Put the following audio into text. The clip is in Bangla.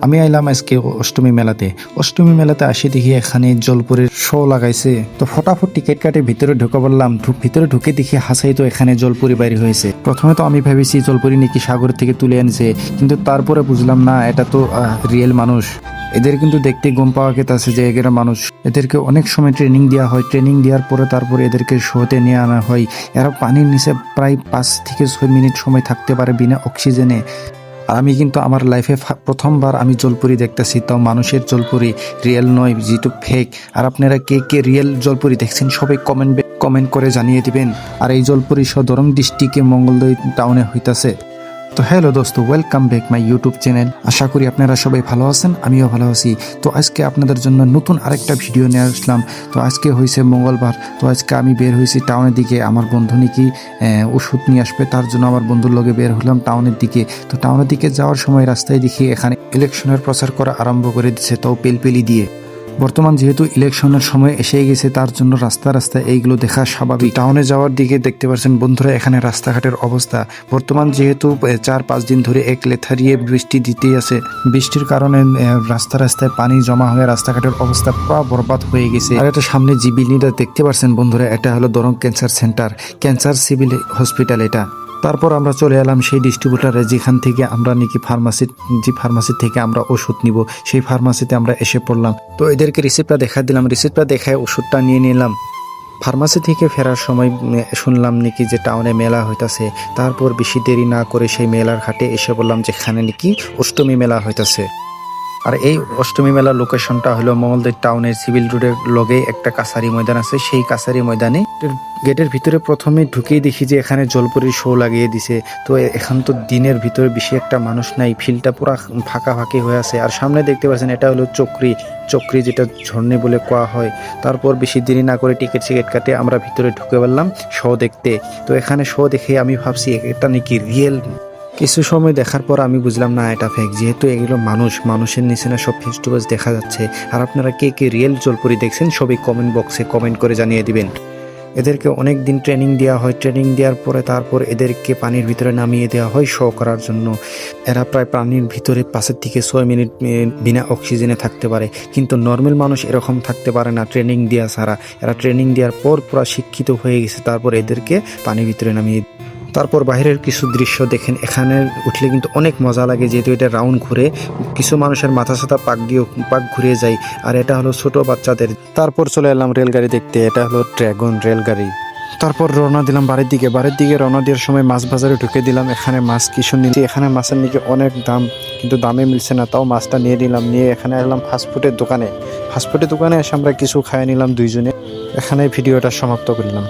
আমি আইলাম আজকে অষ্টমী মেলাতে। অষ্টমী মেলাতে আসি দেখি এখানে জলপুরের শো লাগাইছে, তো ফটাফট টিকিট কাটে ভিতরে ঢুকে বললাম। ভিতরে ঢুকে দেখি হাসাই তো এখানে জলপুরি বাইরে হয়েছে। প্রথমে তো আমি ভেবেছি জলপুরি নাকি সাগর থেকে তুলে আনছে, কিন্তু তারপরে বুঝলাম না, এটা তো রিয়েল মানুষ। এদের কিন্তু দেখতে গম পাওয়া গেছে যে এরা মানুষ। এদেরকে অনেক সময় ট্রেনিং দেওয়া হয়, ট্রেনিং দেওয়ার পরে তারপরে এদেরকে শোতে নিয়ে আনা হয়। এরা পানির নিচে প্রায় 5 থেকে 6 মিনিট সময় থাকতে পারে বিনা অক্সিজেনে। আর আমি কিন্তু আমার লাইফে প্রথমবার আমি জলপুরি দেখতেছি, তাও মানুষের জলপুরি, রিয়েল নয়, যেহেতু ফেক। আর আপনারা কে কে রিয়েল জলপুরি দেখছেন সবাই কমেন্ট করে জানিয়ে দিবেন। আর এই জলপুরি দরং ডিস্ট্রিক্টে মঙ্গলদৈ টাউনে হইতাছে। তো হ্যালো দোস্ত, welcome back my YouTube channel. আশা করি আপনারা সবাই ভালো আছেন, আমিও ভালো আছি। তো আজকে আপনাদের জন্য নতুন আরেকটা ভিডিও নিয়ে আসলাম। তো আজকে হয়েছে মঙ্গলবার, তো আজকে আমি বের হয়েছি টাউনের দিকে। আমার বন্ধু নাকি ওষুধ নিয়ে আসবে, তার জন্য আমার বন্ধুর লগে বের হলাম টাউনের দিকে। তো টাউনের দিকে যাওয়ার সময় রাস্তায় দেখি এখানে ইলেকশনের প্রচার করা আরম্ভ করে দিচ্ছে, তাও পেলপেলি দিয়ে। বর্তমান যেহেতু ইলেকশনের সময় এসে গেছে, তার জন্য রাস্তায় এইগুলো দেখা স্বাভাবিক। টাউনে যাওয়ার দিকে দেখতে পাচ্ছেন বন্ধুরা এখানে রাস্তাঘাটের অবস্থা। বর্তমান যেহেতু 4-5 দিন ধরে এক লেথারিয়ে বৃষ্টি দিতেই আছে, বৃষ্টির কারণে রাস্তায় পানি জমা হয়ে রাস্তাঘাটের অবস্থা পুরো বরবাদ হয়ে গেছে। আর এটা সামনে যে বিল্ডিংটা দেখতে পাচ্ছেন বন্ধুরা, এটা হলো Darrang cancer centre, cancer civil hospital এটা। তারপর আমরা চলে এলাম সেই ডিস্ট্রিবিউটারে, যেখান থেকে আমরা নাকি ফার্মাসি থেকে আমরা ওষুধ নিব, সেই ফার্মাসিতে আমরা এসে পড়লাম। তো এদেরকে রিসিপ্টটা দেখা দিলাম, রিসিপ্টটা দেখায় ওষুধটা নিয়ে নিলাম। ফার্মাসি থেকে ফেরার সময় শুনলাম নাকি যে টাউনে মেলা হইতাছে। তারপর বেশি দেরি না করে সেই মেলার ঘাটে এসে বললাম যেখানে নাকি অষ্টমী মেলা হইতাছে। আর এই অষ্টমী মেলার লোকেশনটা হলো মঙ্গলদৈ টাউনের সিভিল রোডের লগে একটা কাছারি ময়দান আছে, সেই কাছারি ময়দানে গেটের ভিতরে প্রথমে ঢুকেই দেখি যে এখানে জলপুরির শো লাগিয়ে দিছে। তো এখন তো দিনের ভিতরে বেশি একটা মানুষ নাই, ফিল্ডটা পুরা ফাঁকি হয়ে আছে। আর সামনে দেখতে পাচ্ছেন এটা হলো চক্রি যেটা ঝর্ণি বলে কোয়া হয়। তারপর বেশি দেরি না করে টিকিট কাটে আমরা ভিতরে ঢুকে পারলাম শো দেখতে। তো এখানে শো দেখে আমি ভাবছি এটা নাকি রিয়েল। কিছু সময় দেখার পর আমি বুঝলাম না এটা ফেক, যেহেতু এগুলো মানুষের নিচে না সব ফেস টু ফেস দেখা যাচ্ছে। আর আপনারা কে কে রিয়েল জলপুরি দেখছেন সবাই কমেন্ট বক্সে কমেন্ট করে জানিয়ে দিবেন। এদেরকে অনেক দিন ট্রেনিং দেওয়া হয়, ট্রেনিং দেওয়ার পরে তারপর এদেরকে পানির ভিতরে নামিয়ে দেওয়া হয় শো করার জন্য। এরা প্রায় পানির ভিতরে 5 থেকে 6 মিনিট বিনা অক্সিজেনে থাকতে পারে, কিন্তু নর্মাল মানুষ এরকম থাকতে পারে না ট্রেনিং দেওয়া ছাড়া। এরা ট্রেনিং দেওয়ার পর পুরো শিক্ষিত হয়ে গেছে, তারপর এদেরকে পানির ভিতরে নামিয়ে। তারপর বাইরের কিছু দৃশ্য দেখেন, এখানে উঠলে কিন্তু অনেক মজা লাগে, যেহেতু এটা রাউন্ড ঘুরে, কিছু মানুষের মাথা সাথা পাক ঘুরে যায়। আর এটা হলো ছোট বাচ্চাদের। তারপর চলে এলাম রেলগাড়ি দেখতে, এটা হলো ড্রাগন রেলগাড়ি। তারপর রওনা দিলাম বাড়ির দিকে রওনা দেওয়ার সময় মাছ বাজারে ঢুকে দিলাম। এখানে মাছ কিছু নিয়ে, এখানে মাছের নিচে অনেক দাম, কিন্তু দামে মিলছে না, তাও মাছটা নিয়ে নিলাম। নিয়ে এখানে এলাম ফাস্টফুডের দোকানে এসে আমরা কিছু খাই নিলাম দুইজনে। এখানে ভিডিওটা সমাপ্ত করলাম।